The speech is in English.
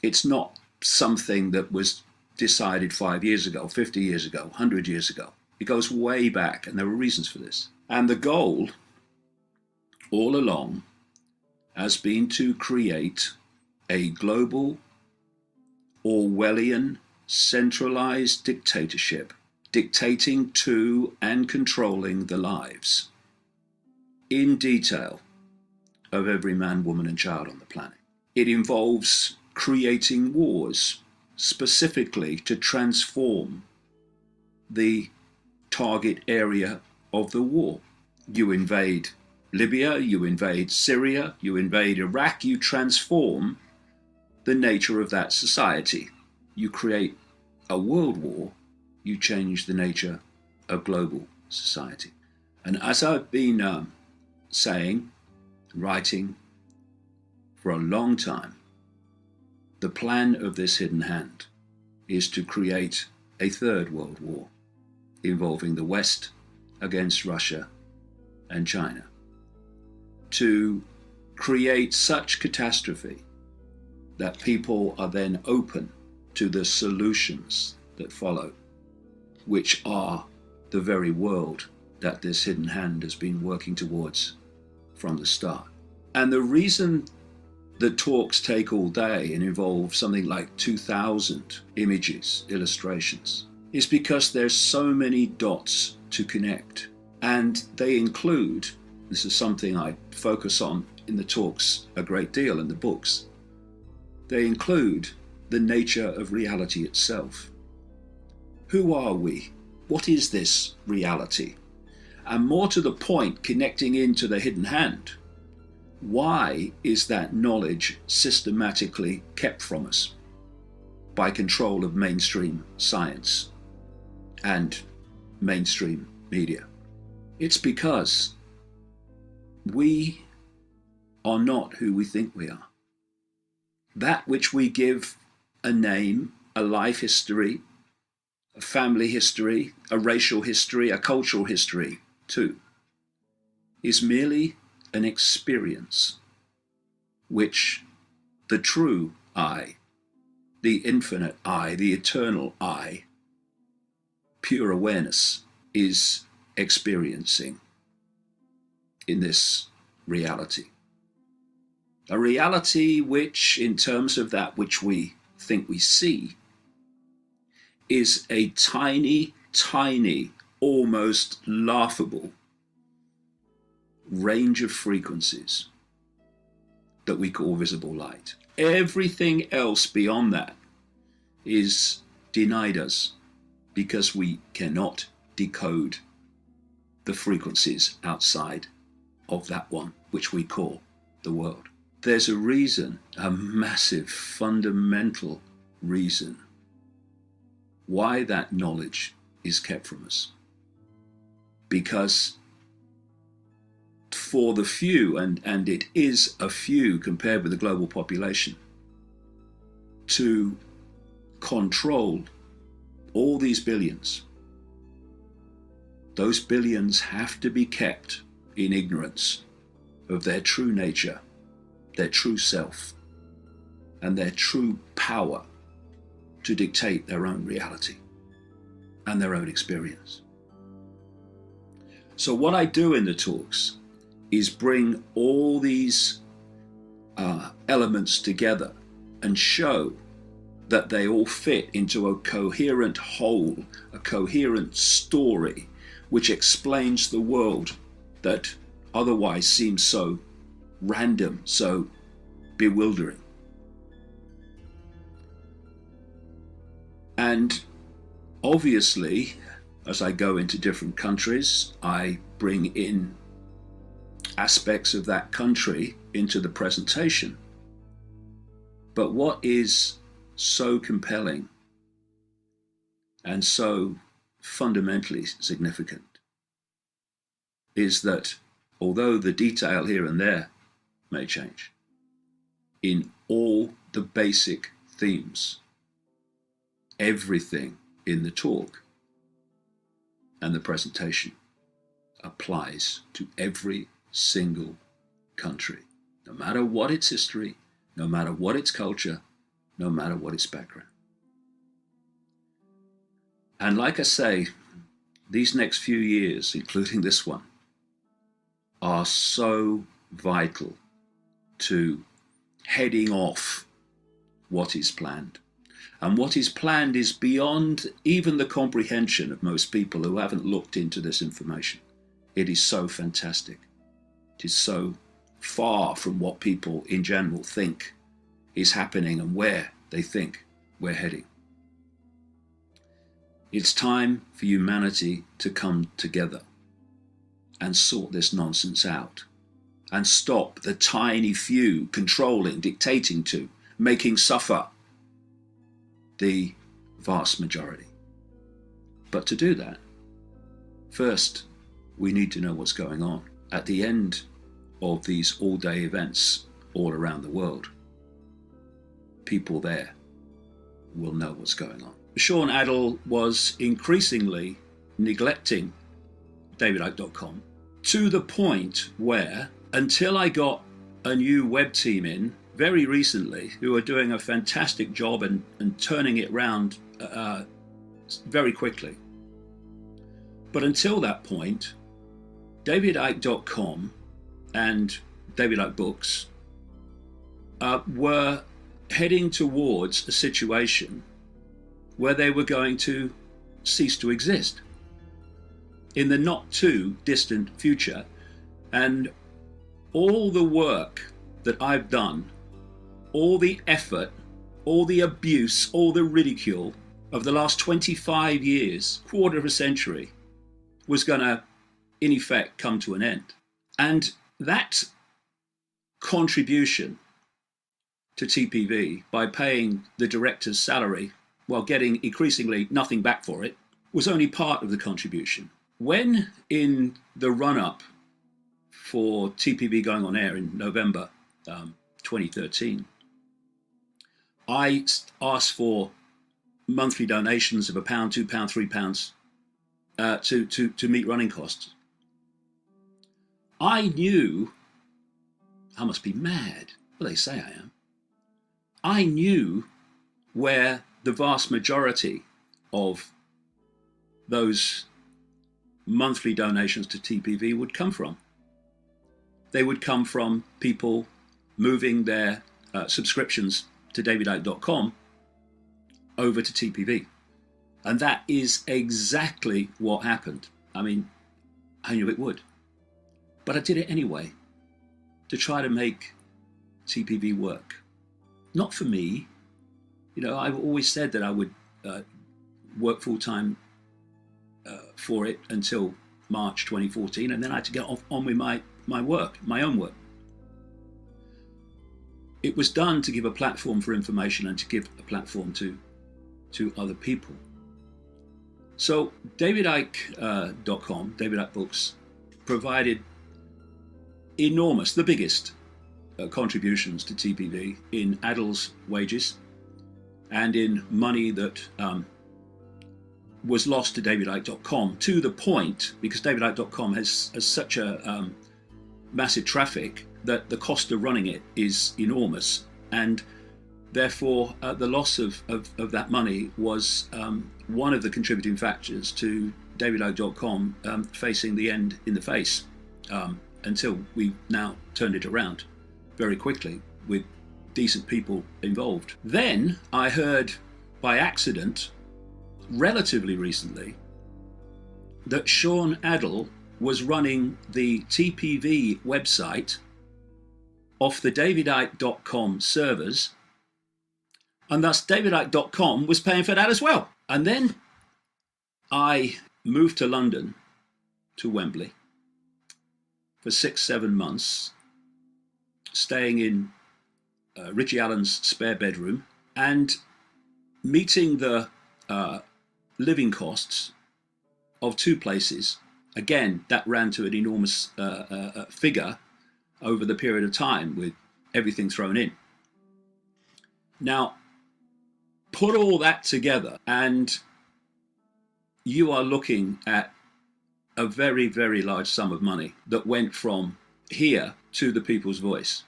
It's not something that was decided 5 years ago, 50 years ago, 100 years ago. It goes way back, and there are reasons for this. And the goal all along has been to create a global, Orwellian, centralized dictatorship, dictating to and controlling the lives in detail of every man, woman, and child on the planet. It involves creating wars specifically to transform the target area of the war. You invade Libya, you invade Syria, you invade Iraq, you transform the nature of that society. You create a world war, you change the nature of global society. And as I've been saying, writing for a long time, the plan of this hidden hand is to create a third world war involving the West against Russia and China, to create such catastrophe that people are then open to the solutions that follow, which are the very world that this hidden hand has been working towards from the start. And the reason the talks take all day and involve something like 2,000 images, illustrations, is because there's so many dots to connect. And they include, this is something I focus on in the talks a great deal in the books, they include the nature of reality itself. Who are we? What is this reality? And more to the point, connecting into the hidden hand, why is that knowledge systematically kept from us by control of mainstream science and mainstream media? It's because we are not who we think we are. That which we give a name, a life history, a family history, a racial history, a cultural history to, is merely an experience which the true I, the infinite I, the eternal I, pure awareness, is experiencing in this reality. A reality which, in terms of that which we think we see, is a tiny, tiny, almost laughable range of frequencies that we call visible light. Everything else beyond that is denied us because we cannot decode the frequencies outside of that one which we call the world. There's a reason, a massive, fundamental reason, why that knowledge is kept from us. Because for the few, and it is a few compared with the global population, to control all these billions, those billions have to be kept in ignorance of their true nature, their true self, and their true power to dictate their own reality and their own experience. So what I do in the talks is bring all these elements together and show that they all fit into a coherent whole, a coherent story, which explains the world that otherwise seems so random, so bewildering. And obviously, as I go into different countries, I bring in aspects of that country into the presentation. But what is so compelling and so fundamentally significant is that although the detail here and there may change, in all the basic themes, everything in the talk and the presentation applies to every single country, no matter what its history, no matter what its culture, no matter what its background. And like I say, these next few years, including this one, are so vital to heading off what is planned. And what is planned is beyond even the comprehension of most people who haven't looked into this information. It is so fantastic. It is so far from what people in general think is happening and where they think we're heading. It's time for humanity to come together and sort this nonsense out and stop the tiny few controlling, dictating to, making suffer the vast majority. But to do that, first, we need to know what's going on. At the end of these all-day events all around the world, people there will know what's going on. Sean Adel was increasingly neglecting DavidIcke.com to the point where, until I got a new web team in very recently who are doing a fantastic job and turning it around very quickly. But until that point, DavidIcke.com and David Icke Books were heading towards a situation where they were going to cease to exist in the not too distant future. And all the work that I've done, all the effort, all the abuse, all the ridicule of the last 25 years, quarter of a century, was going to, in effect, come to an end. And that contribution to TPV by paying the director's salary while getting increasingly nothing back for it was only part of the contribution. When in the run-up for TPV going on air in November 2013, I asked for monthly donations of £1, £2, £3 to meet running costs. I knew I must be mad. Well, they say I am. I knew where the vast majority of those monthly donations to TPV would come from. They would come from people moving their subscriptions to DavidIcke.com over to TPV. And that is exactly what happened. I mean, I knew it would. But I did it anyway, to try to make TPV work. Not for me. You know, I've always said that I would work full-time for it until March 2014, and then I had to get on with my work, my own work. It was done to give a platform for information and to give a platform to other people. So DavidIcke.com, David Icke Books, provided enormous, the biggest contributions to TPV in Adel's wages and in money that was lost to DavidIcke.com, to the point, because DavidIcke.com has such a massive traffic that the cost of running it is enormous, and therefore the loss of that money was one of the contributing factors to DavidIcke.com facing the end in the face, until we now turned it around very quickly with decent people involved. Then I heard by accident, relatively recently, that Sean Adel was running the TPV website off the DavidIcke.com servers, and thus DavidIcke.com was paying for that as well. And then I moved to London, to Wembley, for 6-7 months, staying in Richie Allen's spare bedroom and meeting the living costs of 2 places. Again, that ran to an enormous figure over the period of time with everything thrown in. Now, put all that together and you are looking at a very, very large sum of money that went from here to the People's Voice.